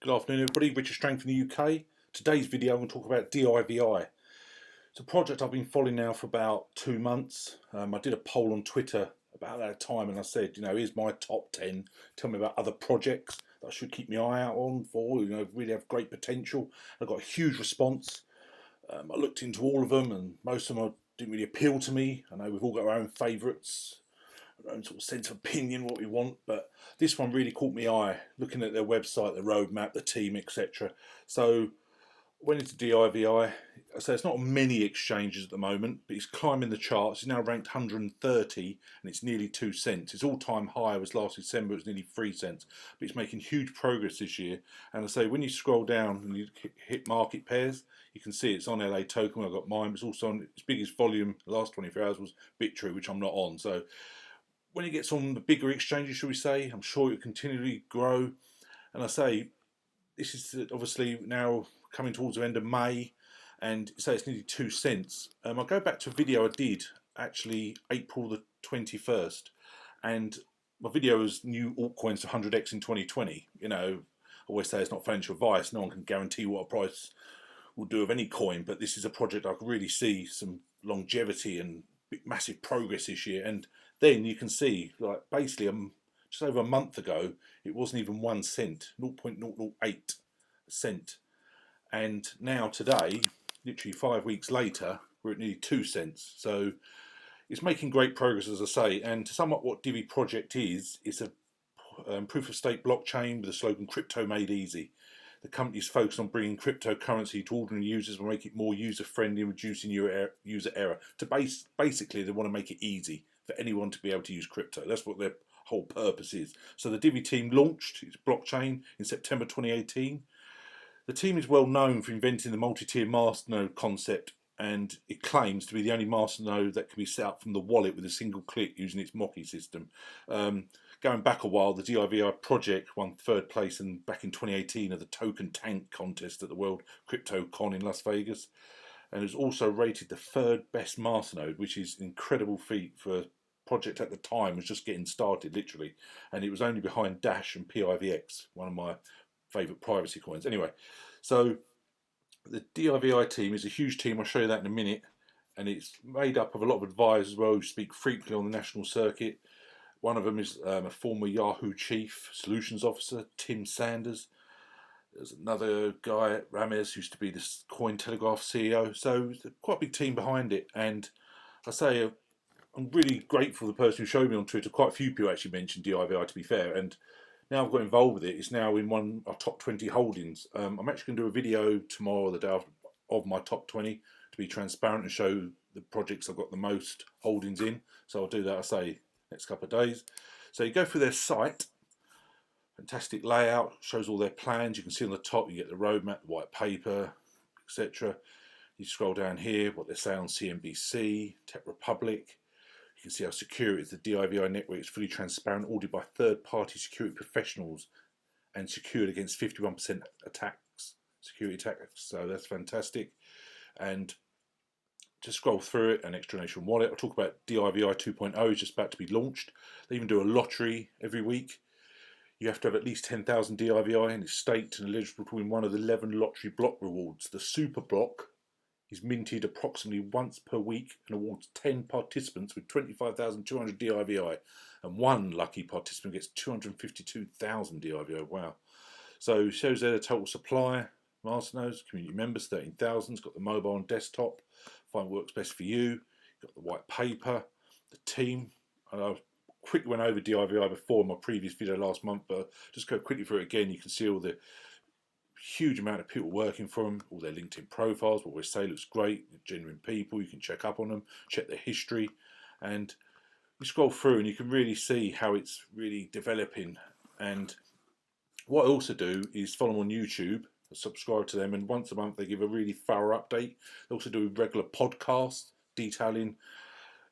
Good afternoon everybody, Richard STRANG from the UK. Today's video I'm going to talk about DIVI. It's a project I've been following now for about 2 months. I did a poll on Twitter about that time and I said, here's my top 10. Tell me about other projects that I should keep my eye out on for, really have great potential. I got a huge response. I looked into all of them and most of them didn't really appeal to me. I know we've all got our own favourites, our own sort of sense of opinion, what we want, but this one really caught my eye, looking at their website, the roadmap, the team, etc. So went into DIVI. So it's not many exchanges at the moment, but it's climbing the charts. It's now ranked 130 and it's nearly 2 cents. Its all-time high was last December, it was nearly 3 cents, but it's making huge progress this year. And I say when you scroll down and you hit market pairs, you can see it's on LA token. I've got mine, but it's also on its biggest volume the last 24 hours was Bitrue, which I'm not on. So when it gets on the bigger exchanges, shall we say, I'm sure it'll continually grow. And I say, this is obviously now coming towards the end of May, and say it's nearly 2 cents. I'll go back to a video I did, actually April the 21st, and my video was new altcoins to 100x in 2020. I always say it's not financial advice, no one can guarantee what a price will do of any coin, but this is a project I can really see some longevity and massive progress this year. And then you can see, like, basically just over a month ago it wasn't even 1 cent, 0.008 cent, and now today, literally 5 weeks later, we're at nearly 2 cents. So it's making great progress, as I say. And to sum up what DIVI project is, it's a proof of stake blockchain with the slogan "Crypto Made Easy." The company is focused on bringing cryptocurrency to ordinary users and make it more user-friendly and reducing user error. Basically, they want to make it easy for anyone to be able to use crypto. That's what their whole purpose is. So the DIVI team launched its blockchain in September 2018. The team is well known for inventing the multi-tier masternode concept, and it claims to be the only masternode that can be set up from the wallet with a single click using its Mochi system. Going back a while, the DIVI project won 3rd place back in 2018 at the Token Tank contest at the World Crypto Con in Las Vegas, and it was also rated the 3rd best masternode, which is an incredible feat for a project at the time was just getting started, literally, and it was only behind Dash and PIVX, one of my favourite privacy coins. Anyway, so the DIVI team is a huge team. I'll show you that in a minute, and it's made up of a lot of advisors as well who speak frequently on the national circuit. One of them is a former Yahoo chief solutions officer, Tim Sanders. There's another guy, Ramirez, who used to be the Cointelegraph CEO. So there's quite a big team behind it, and I say I'm really grateful to the person who showed me on Twitter. Quite a few people actually mentioned DIVI, to be fair, and now I've got involved with it. It's now in one of our top 20 holdings. I'm actually going to do a video tomorrow or the day after of my top 20 to be transparent and show the projects I've got the most holdings in. So I'll do that, I say, next couple of days. So you go through their site, fantastic layout, shows all their plans. You can see on the top you get the roadmap, the white paper, etc. You scroll down here, what they say on CNBC, Tech Republic. You can see how secure it is. The DIVI network is fully transparent, audited by third-party security professionals, and secured against 51% security attacks. So that's fantastic. And just scroll through it. An extra-nation wallet. I'll talk about DIVI 2.0 is just about to be launched. They even do a lottery every week. You have to have at least 10,000 DIVI and it's staked and eligible to win one of the 11 lottery block rewards. The Super Block is minted approximately once per week and awards 10 participants with 25,200 DIVI, and one lucky participant gets 252,000 DIVI. Wow. So it shows there the total supply, masternodes, community members, 13,000. It's got the mobile and desktop, find what works best for you. You've got the white paper, the team. I quickly went over DIVI before in my previous video last month, but just go quickly through it again. You can see all the huge amount of people working for them, all their LinkedIn profiles, what we say looks great, genuine people. You can check up on them, check their history, and you scroll through and you can really see how it's really developing. And what I also do is follow them on YouTube, subscribe to them, and once a month they give a really thorough update. They also do regular podcasts detailing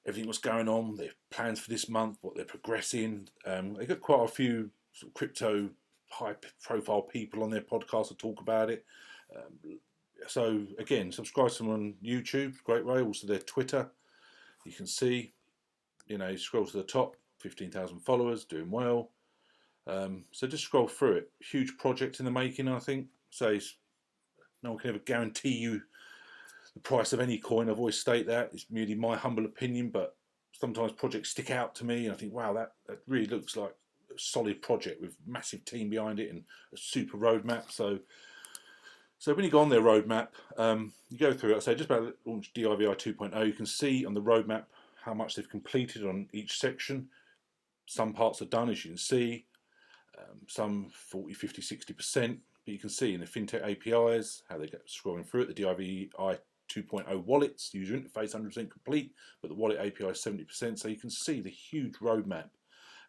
everything what's going on, their plans for this month, what they're progressing. They've got quite a few sort of crypto high-profile people on their podcast to talk about it. So again, subscribe to them on YouTube, great way. Also their Twitter, you can see, you scroll to the top, 15,000 followers, doing well. So just scroll through it. Huge project in the making, I think. So no one can ever guarantee you the price of any coin. I've always stated that. It's merely my humble opinion, but sometimes projects stick out to me and I think, wow, that really looks like a solid project with a massive team behind it and a super roadmap. So when you go on their roadmap, you go through it. I say just about to launch DIVI 2.0, you can see on the roadmap how much they've completed on each section. Some parts are done, as you can see, some 40, 50, 60%. But you can see in the fintech APIs how they get scrolling through it. The DIVI 2.0 wallets, user interface 100% complete, but the wallet API is 70%. So you can see the huge roadmap.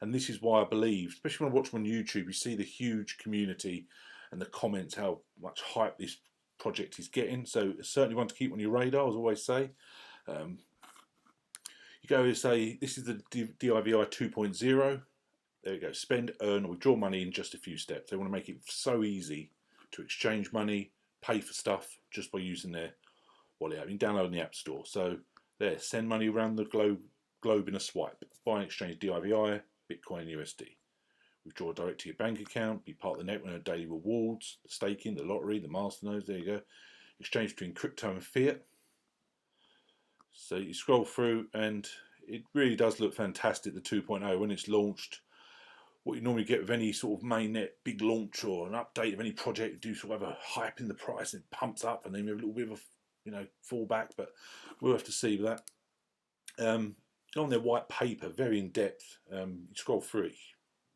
And this is why I believe, especially when I watch them on YouTube, you see the huge community and the comments, how much hype this project is getting. So it's certainly one to keep on your radar, as I always say. You go and say, this is the DIVI 2.0. There you go, spend, earn, or withdraw money in just a few steps. They want to make it so easy to exchange money, pay for stuff, just by using their wallet app. You can download in the App Store. So there, send money around the globe in a swipe. Buy and exchange DIVI, Bitcoin, USD. Withdraw direct to your bank account, be part of the network and daily rewards, the staking, the lottery, the masternodes, there you go. Exchange between crypto and fiat. So you scroll through and it really does look fantastic, the 2.0, when it's launched. What you normally get with any sort of mainnet big launch or an update of any project, you do sort of have a hype in the price and it pumps up and then you have a little bit of a fallback, but we'll have to see with that. Go on their white paper, very in depth. You scroll through it,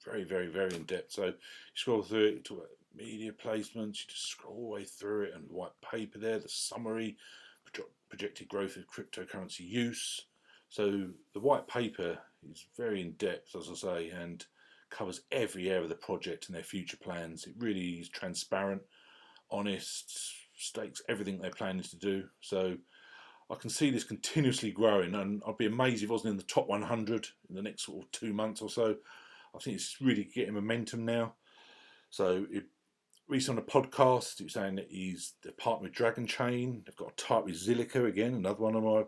very, very, very in depth. So you scroll through it, talk about media placements, you just scroll all the way through it, and the white paper there, the summary, projected growth of cryptocurrency use. So the white paper is very in depth, as I say, and covers every area of the project and their future plans. It really is transparent, honest, stakes everything they're planning to do. So I can see this continuously growing, and I'd be amazed if it wasn't in the top 100 in the next sort of 2 months or so. I think it's really getting momentum now. So recently on a podcast, he was saying that they're partnered with Dragon Chain. They've got a tie with Zilliqa again, another one of my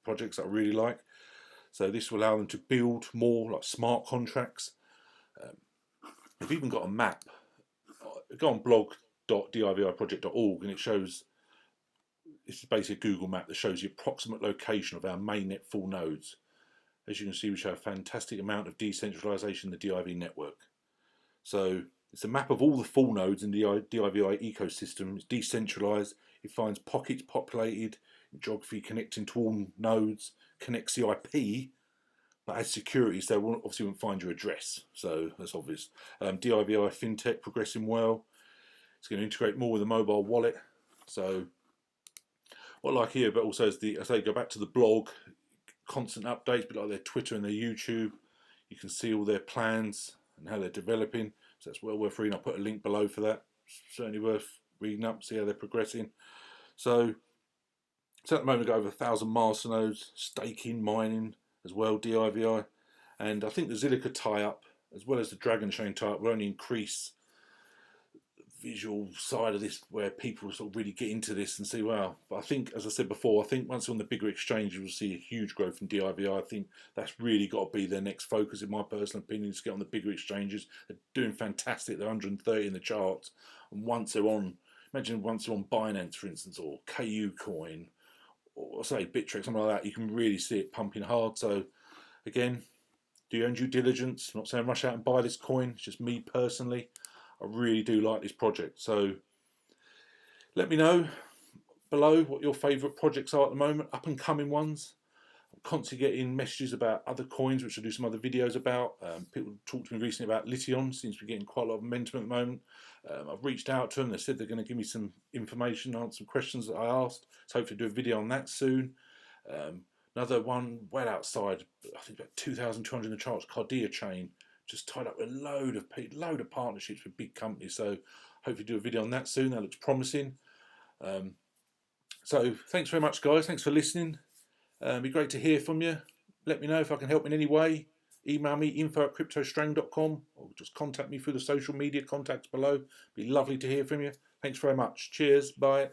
projects that I really like. So this will allow them to build more like smart contracts. They've even got a map. Go on blog.diviproject.org and it shows, this is basically a Google map that shows the approximate location of our mainnet full nodes. As you can see, we show a fantastic amount of decentralization in the DIV network. So it's a map of all the full nodes in the DIVI ecosystem. It's decentralized. It finds pockets populated in geography connecting to all nodes, connects the IP, but as security, so they obviously won't find your address. So that's obvious. DIVI FinTech progressing well. It's going to integrate more with the mobile wallet. So what I like here, but also is as they go back to the blog, constant updates, but like their Twitter and their YouTube, you can see all their plans and how they're developing. So that's well worth reading. I'll put a link below for that. Certainly worth reading up, see how they're progressing. So at the moment, we've got over 1,000 masternodes, staking, mining as well, DIVI. And I think the Zilliqa tie-up, as well as the Dragon Chain tie-up, will only increase the visual side of this, where people sort of really get into this and see, wow. But I think, as I said before, I think once on the bigger exchanges, we'll see a huge growth in DIVI. I think that's really got to be their next focus, in my personal opinion, is to get on the bigger exchanges. They're doing fantastic. They're 130 in the charts. And once they're on, imagine once they're on Binance, for instance, or KU Coin, or say Bittrex, something like that, you can really see it pumping hard. So again, do your own due diligence. I'm not saying rush out and buy this coin. It's just me personally. I really do like this project. So let me know below what your favourite projects are at the moment, up and coming ones. I'm constantly getting messages about other coins, which I'll do some other videos about. People talked to me recently about Lithium. Seems to be getting quite a lot of momentum at the moment. I've reached out to them. They said they're going to give me some information, answer some questions that I asked. So hopefully do a video on that soon. Another one well outside, I think about 2,200 in the charts, Cardia Chain, just tied up with a load of partnerships with big companies. So hopefully do a video on that soon. That looks promising. So thanks very much, guys. Thanks for listening. It'd be great to hear from you. Let me know if I can help in any way. Email me info@cryptostrang.com or just contact me through the social media contacts below. It'd be lovely to hear from you. Thanks very much. Cheers. Bye.